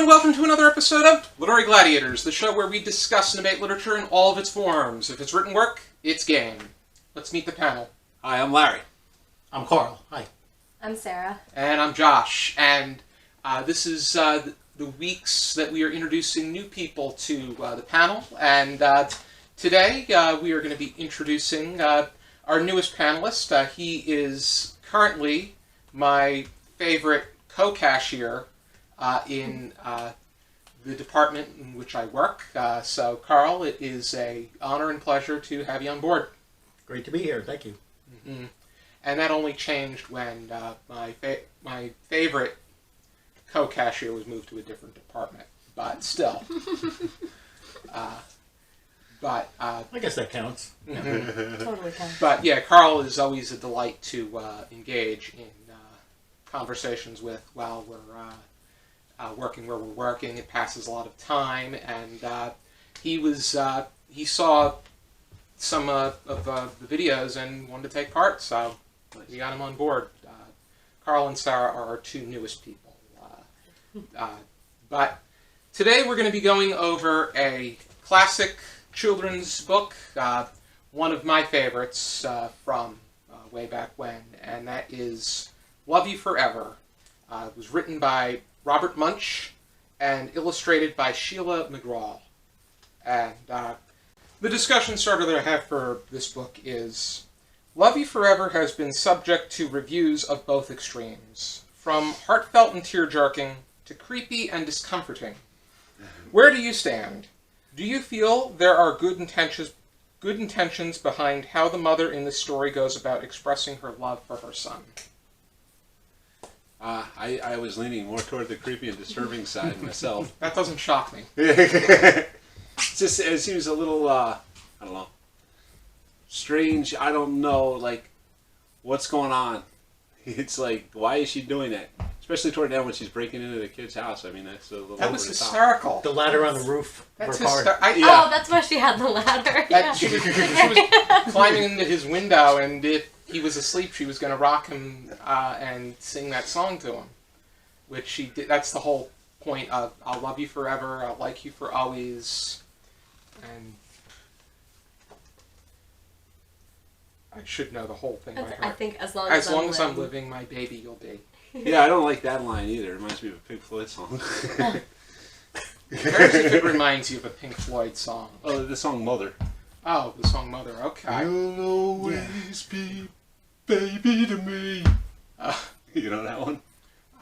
and welcome to another episode of Literary Gladiators, the show where we discuss and debate literature in all of its forms. If it's written work, it's game. Let's meet the panel. Hi, I'm Larry. I'm Karl. Hi. I'm Sarah. And I'm Josh. And this is the weeks that we are introducing new people to the panel. And today we are going to be introducing our newest panelist. He is currently my favorite co-cashier in the department in which I work. So, Karl, it is an honor and pleasure to have you on board. Great to be here. Thank you. Mm-hmm. And that only changed when my favorite co-cashier was moved to a different department. But still. I guess that counts. Mm-hmm. Totally counts. But yeah, Karl is always a delight to engage in conversations with while we're working where we're working. It passes a lot of time, and he saw some of the videos and wanted to take part, so we got him on board. Karl and Sarah are our two newest people. But today we're going to be going over a classic children's book, one of my favorites from way back when, and that is Love You Forever. It was written by Robert Munsch and illustrated by Sheila McGraw. And the discussion starter that I have for this book is, Love You Forever has been subject to reviews of both extremes, from heartfelt and tear-jerking to creepy and discomforting. Where do you stand? Do you feel there are good intentions behind how the mother in this story goes about expressing her love for her son? I was leaning more toward the creepy and disturbing side myself. That doesn't shock me. It seems a little, I don't know, strange. I don't know, like, what's going on. It's like, why is she doing that? Especially toward the end when she's breaking into the kid's house. I mean, that's a little That was hysterical. The ladder on the roof. That's hard. Oh, that's why she had the ladder. Yeah. She was climbing into his window, and if he was asleep, she was going to rock him and sing that song to him, which she did. That's the whole point of "I'll love you forever, I'll like you for always," and I should know the whole thing by heart. I think as long as I'm living, my baby you'll be. Yeah, I don't like that line either. It reminds me of a Pink Floyd song. Cares if it reminds you of a Pink Floyd song. Oh, the song Mother. Oh, the song Mother, okay. You'll always be baby to me. You know that one?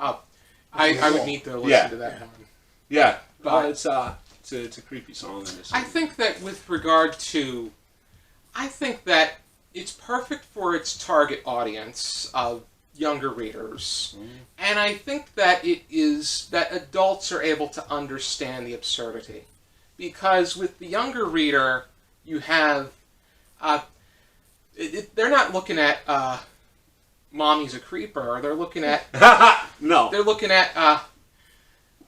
I would need to listen to that one. Yeah, But it's a creepy song. I think that with regard to... I think that it's perfect for its target audience of younger readers. Mm. And I think that it is that adults are able to understand the absurdity. Because with the younger reader, you have... they're not looking at Mommy's a creeper. They're looking at... No. They're looking at...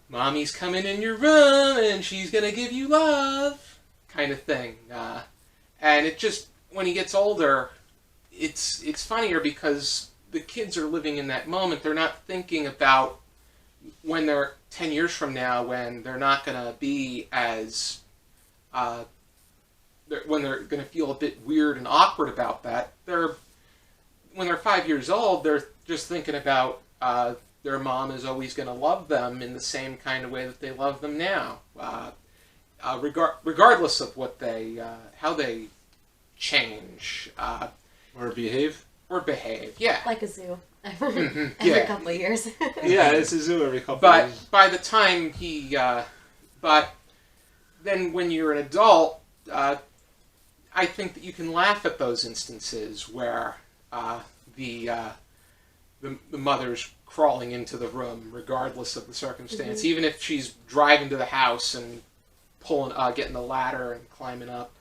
Mommy's coming in your room and she's going to give you love, kind of thing. And it just, when he gets older, it's funnier because the kids are living in that moment. They're not thinking about when they're 10 years from now, when they're not going to be as, when they're going to feel a bit weird and awkward about that. When they're 5 years old, they're just thinking about their mom is always going to love them in the same kind of way that they love them now, regardless of what how they change Or behave. Yeah. Like a zoo. Mm-hmm. Every couple of years. Yeah, it's a zoo every couple of years. But by the time but then when you're an adult, I think that you can laugh at those instances where the mother's crawling into the room, regardless of the circumstance, even if she's driving to the house and getting the ladder and climbing up.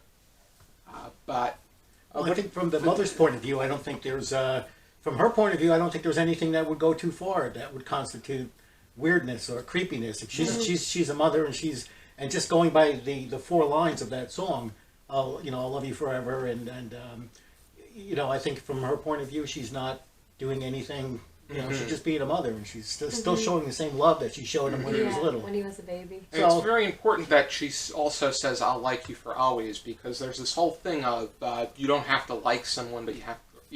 I think from the mother's point of view, I don't think there's, from her point of view, I don't think there's anything that would go too far that would constitute weirdness or creepiness. If she's a mother and just going by the four lines of that song, I'll love you forever, and I think from her point of view, she's not doing anything You know, she's just being a mother, and she's still showing the same love that she showed him when he was little. when he was a baby. And it's very important that she also says, "I'll like you for always," because there's this whole thing of you don't have to like someone, but you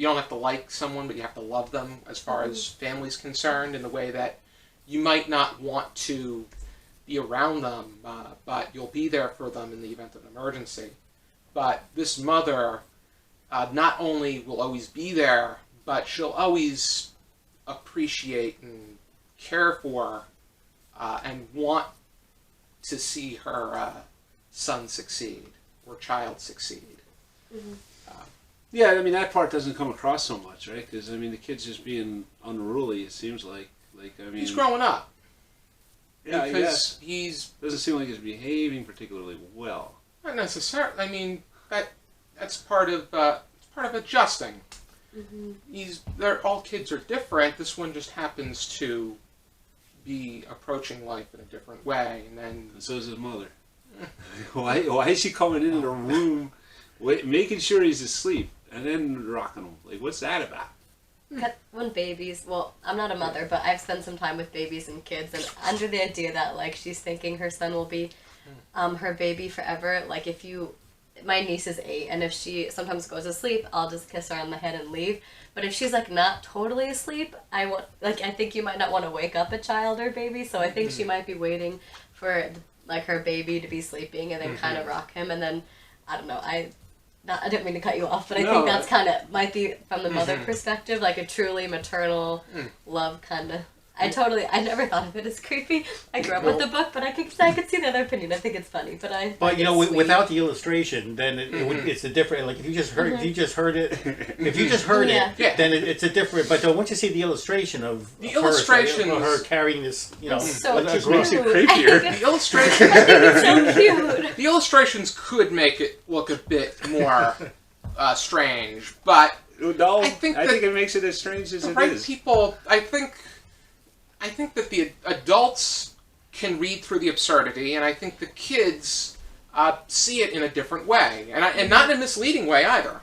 don't have to like someone, but you have to love them. As far as family's concerned, in the way that you might not want to be around them, but you'll be there for them in the event of an emergency. But this mother not only will always be there, but she'll always appreciate and care for and want to see her son succeed or child succeed. Yeah, I mean, that part doesn't come across so much, right? Because, I mean, the kid's just being unruly, it seems like. I mean, he's growing up. Yeah, because he's doesn't seem like he's behaving particularly well. Not necessarily. I mean, that's part of adjusting. All kids are different. This one just happens to be approaching life in a different way, and so is his mother. Why is she coming into the room, making sure he's asleep, and then rocking him? Like, what's that about? When babies, well, I'm not a mother, but I've spent some time with babies and kids, and under the idea that, like, she's thinking her son will be her baby forever. Like, my niece is 8, and if she sometimes goes to sleep, I'll just kiss her on the head and leave. But if she's, like, not totally asleep, I think you might not want to wake up a child or baby, so I think she might be waiting for, like, her baby to be sleeping and then kind of rock him, and then, I don't know, I didn't mean to cut you off, but I think that's kind of, might be, from the mother perspective, like a truly maternal love kind of. I never thought of it as creepy. I grew up with the book, but I could see the other opinion. I think it's funny, but you know, without the illustration, then it's a different. Like if you just heard, it, then it's a different. But once you see the illustration of her carrying this, you know, so it just makes it creepier. The illustration, it's so cute. The illustrations could make it look a bit more strange, but no, I think it makes it as strange as it is. People, I think that the adults can read through the absurdity, and I think the kids see it in a different way, and not in a misleading way either.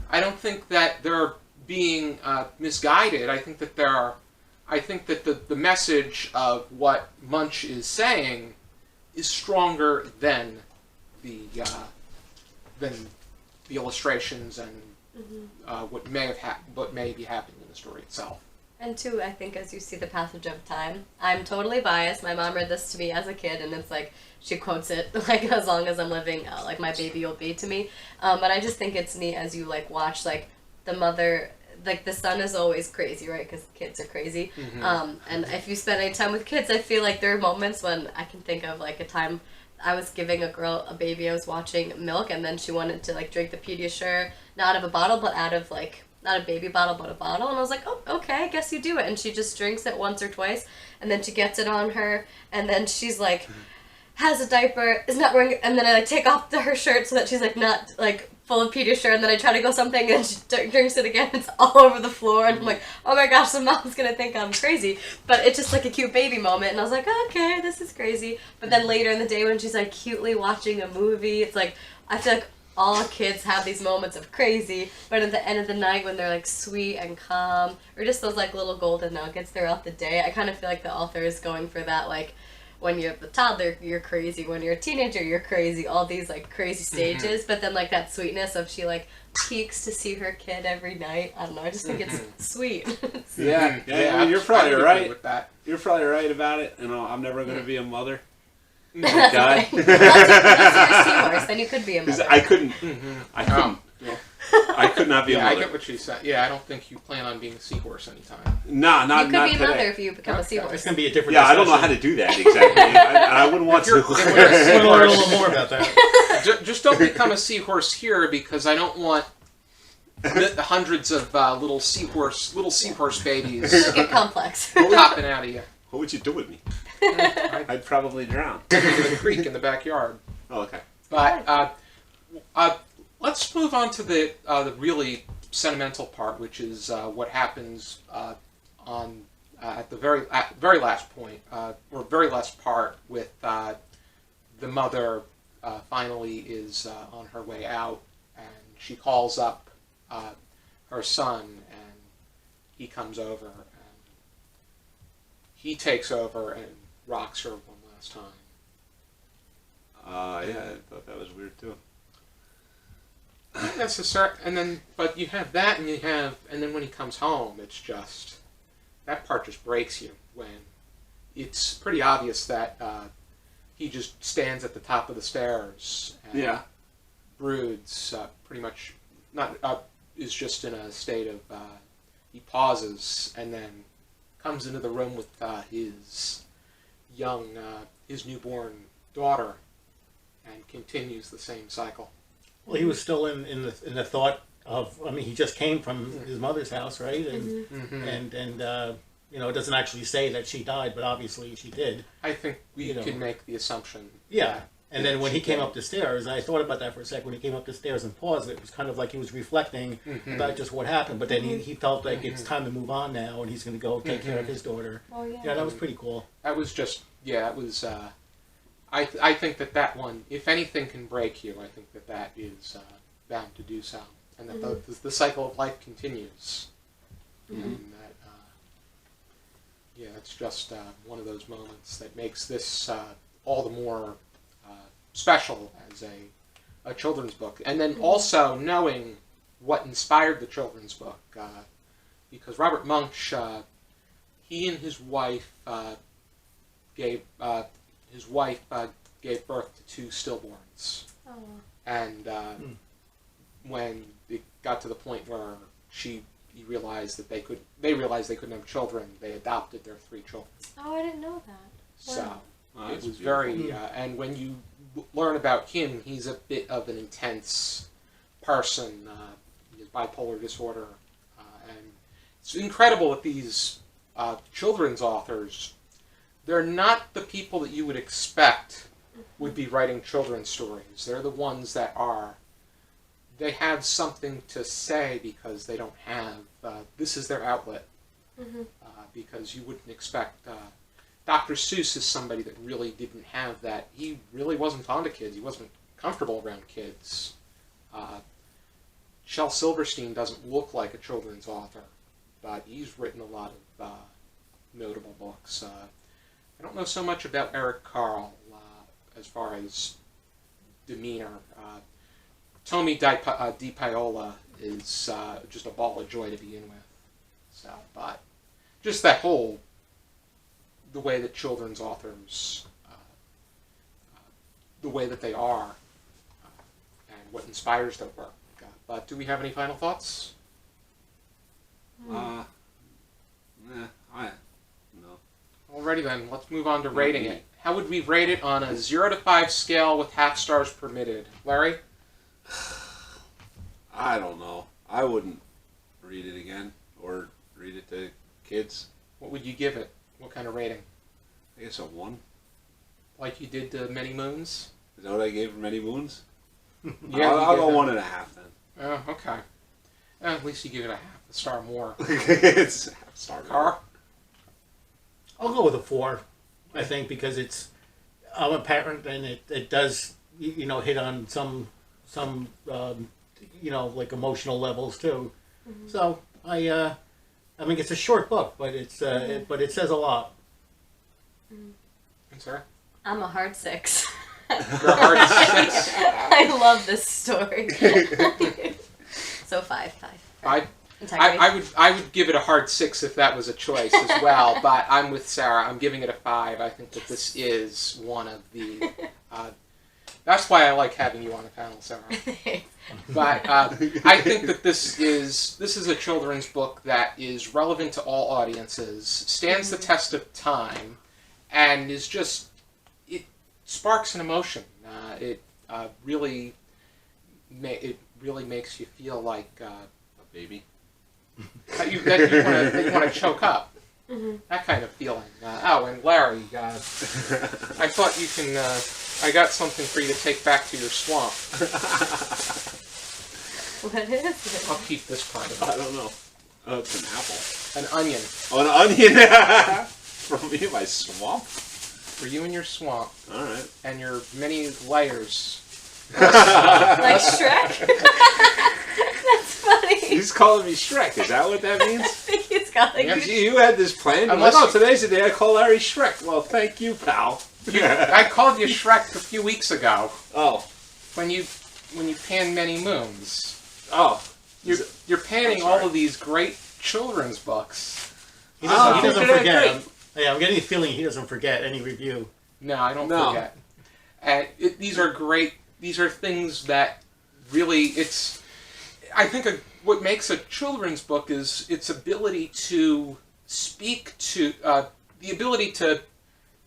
I don't think that they're being misguided. I think that the message of what Munsch is saying is stronger than the illustrations and what may be happening in the story itself. And two, I think as you see the passage of time, I'm totally biased. My mom read this to me as a kid, and it's like, she quotes it, like, as long as I'm living, like, my baby will be to me. But I just think it's neat as you, like, watch, like, the mother, like, the son is always crazy, right? Because kids are crazy. And if you spend any time with kids, I feel like there are moments when I can think of, like, a time I was giving a baby, I was watching milk, and then she wanted to, like, drink the Pediasure, not out of a bottle, but out of, like, not a baby bottle, but a bottle. And I was like, oh, okay, I guess you do it. And she just drinks it once or twice, and then she gets it on her, and then she's like, has a diaper, is not wearing, and then I, like, take off her shirt so that she's, like, not, like, full of Pediasure, and then I try to go something, and she drinks it again, it's all over the floor, and I'm like, oh my gosh, the mom's gonna think I'm crazy. But it's just, like, a cute baby moment, and I was like, okay, this is crazy. But then later in the day when she's, like, cutely watching a movie, it's like, I feel like all kids have these moments of crazy, but at the end of the night when they're, like, sweet and calm, or just those, like, little golden nuggets throughout the day, I kind of feel like the author is going for that, like, when you're the toddler, you're crazy, when you're a teenager, you're crazy, all these, like, crazy stages, but then, like, that sweetness of she, like, peeks to see her kid every night. I don't know, I just think it's sweet. Yeah, I mean, you're probably right with that. You're probably right about it. You know, I'm never going to be a mother. Oh, God. Unless you're a seahorse, then you could be a mother. I couldn't. I could not be a mother. I get what she said. Yeah, I don't think you plan on being a seahorse anytime. No, not you could not be a today. mother if you become a seahorse. It's going to be a different Yeah, discussion. I don't know how to do that exactly. I wouldn't want to. We'll learn a little more about that. Just don't become a seahorse here, because I don't want the hundreds of little seahorse babies It'll get complex. popping out of you. What would you do with me? I'd probably drown. There's a creek in the backyard. Oh, okay. But let's move on to the really sentimental part, which is what happens at the very last point, or very last part, with the mother finally is on her way out, and she calls up her son, and he comes over, and he takes over and rocks her one last time. Yeah, I thought that was weird too. Not necessarily, but you have that, and then when he comes home, it's just, that part just breaks you when it's pretty obvious that he just stands at the top of the stairs and broods, pretty much, is just in a state of, he pauses and then comes into the room with his his newborn daughter and continues the same cycle. Well, he was still in the thought of. I mean, he just came from his mother's house, right? And it doesn't actually say that she died, but obviously she did. I think we can make the assumption. Yeah. And then when he came up the stairs, I thought about that for a second. When he came up the stairs and paused, it was kind of like he was reflecting about just what happened. But then he felt like it's time to move on now, and he's going to go take care of his daughter. Oh, yeah. Yeah, that was pretty cool. That was just, it was, I think that one, if anything can break you, I think that is bound to do so. And that the cycle of life continues. And that, it's just one of those moments that makes this all the more special as a children's book. And then also knowing what inspired the children's book, because Robert Munsch, he and his wife gave birth to 2 stillborns. Oh. And when it got to the point where they realized they couldn't have children, they adopted their 3 children. Oh, I didn't know that. So Wow, it that's was beautiful. very, and when you learn about him, he's a bit of an intense person. He has bipolar disorder, and it's incredible that these children's authors, they're not the people that you would expect would be writing children's stories. They're the ones that they have something to say because they don't have, this is their outlet. Because you wouldn't expect, Dr. Seuss is somebody that really didn't have that. He really wasn't fond of kids. He wasn't comfortable around kids. Shel Silverstein doesn't look like a children's author, but he's written a lot of notable books. I don't know so much about Eric Karl as far as demeanor. Tommy DiPaola is just a ball of joy to begin with. So, but just that whole, the way that children's authors, the way that they are, and what inspires their work. But do we have any final thoughts? No. Alrighty then, let's move on to rating it. How would we rate it on a 0 to 5 scale with half stars permitted? Larry? I don't know. I wouldn't read it again or read it to kids. What would you give it? What kind of rating? I guess a 1. Like you did to Many Moons? Is that what I gave for Many Moons? Yeah, I'll go 1.5 then. Oh, okay. At least you give it a half a star more. It's half star. Karl? I'll go with a 4, I think, because I'm a parent and it does, hit on some like emotional levels too. So I mean, it's a short book, but but it says a lot. I'm sorry? I'm a hard 6. You're a hard 6. I love this story. So 5. 5? Integrity. I would give it a hard 6 if that was a choice as well, but I'm with Sarah. I'm giving it a 5. I think that this is one of the... that's why I like having you on the panel, Sarah. But I think that this is a children's book that is relevant to all audiences, stands the test of time, and is just... it sparks an emotion. It really makes you feel like... A baby. that you want to choke up. That kind of feeling. And Larry, I thought you can... I got something for you to take back to your swamp. What is it? I'll keep this part of I it. don't know. Oh, it's an apple. An onion. Oh, an onion! From me, my swamp? For you and your swamp. Alright. And your many layers. Like Shrek? That's funny. He's calling me Shrek. Is that what that means? I think he's got like, Yeah, You had this plan. Unless Unless today's the day I call Larry Shrek. Well, thank you, pal. I called you Shrek a few weeks ago Oh. when you panned Many Moons. Oh. You're panning all of these great children's books. He Oh, doesn't okay, forget. great. I'm getting the feeling he doesn't forget any review. No, I don't No. forget. And these are great. These are things that really, I think what makes a children's book is its ability to speak to the ability to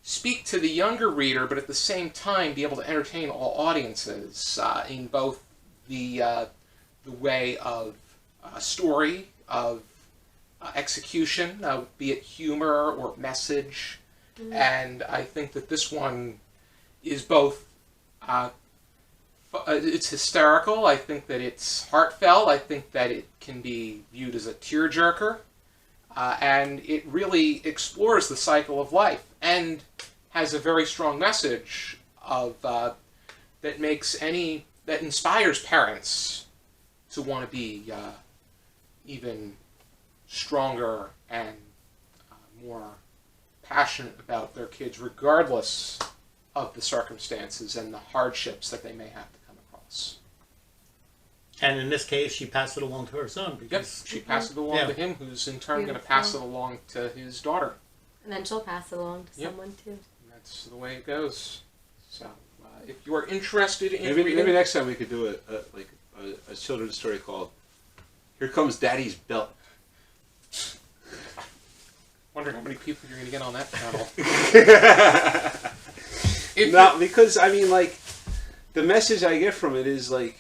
speak to the younger reader, but at the same time be able to entertain all audiences in both the way of story, of execution, be it humor or message. And I think that this one is both. It's hysterical. I think that it's heartfelt. I think that it can be viewed as a tearjerker, and it really explores the cycle of life and has a very strong message of that inspires parents to want to be even stronger and more passionate about their kids, regardless of the circumstances and the hardships that they may have to come across. And in this case, she passed it along to her son. Yep, Because she passed it along to him, who's in turn going to pass it along to his daughter. and then she'll pass it along to someone too. And that's the way it goes. So, if you are interested in Maybe reading, next time we could do a children's story called "Here Comes Daddy's Belt." wonder how many people you're going to get on that panel. No, because I mean, like, the message I get from it is like,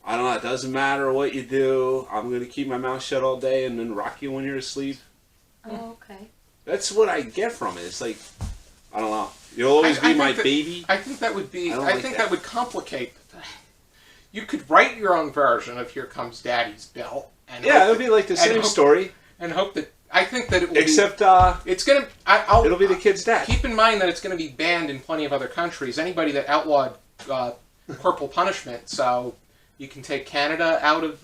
I don't know. It doesn't matter what you do. I'm going to keep my mouth shut all day and then rock you when you're asleep. Oh, okay. That's what I get from it. It's like, I don't know. You'll always be my baby. I think that would be. I I think that would complicate. You could write your own version of "Here Comes Daddy's Belt," and Yeah, it would be like the same story, and hope that. I think that it will except it's gonna. it'll be the kid's dad. Keep in mind that it's going to be banned in plenty of other countries. Anybody that outlawed corporal punishment, so you can take Canada out of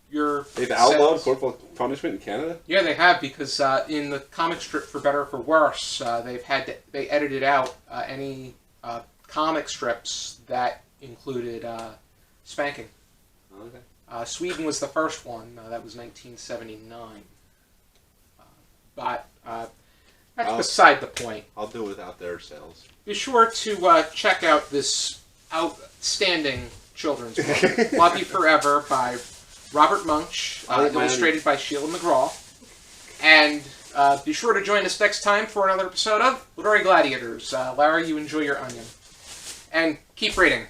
your. They've outlawed sets. corporal punishment in Canada? Yeah, they have, because in the comic strip For Better or For Worse, they edited out any comic strips that included spanking. Okay. Sweden was the first one. That was 1979. But that's beside the point. I'll do without their sales. Be sure to check out this outstanding children's book, Love You Forever, by Robert Munsch, illustrated by Sheila McGraw. And be sure to join us next time for another episode of Literary Gladiators. Larry, you enjoy your onion. And keep reading.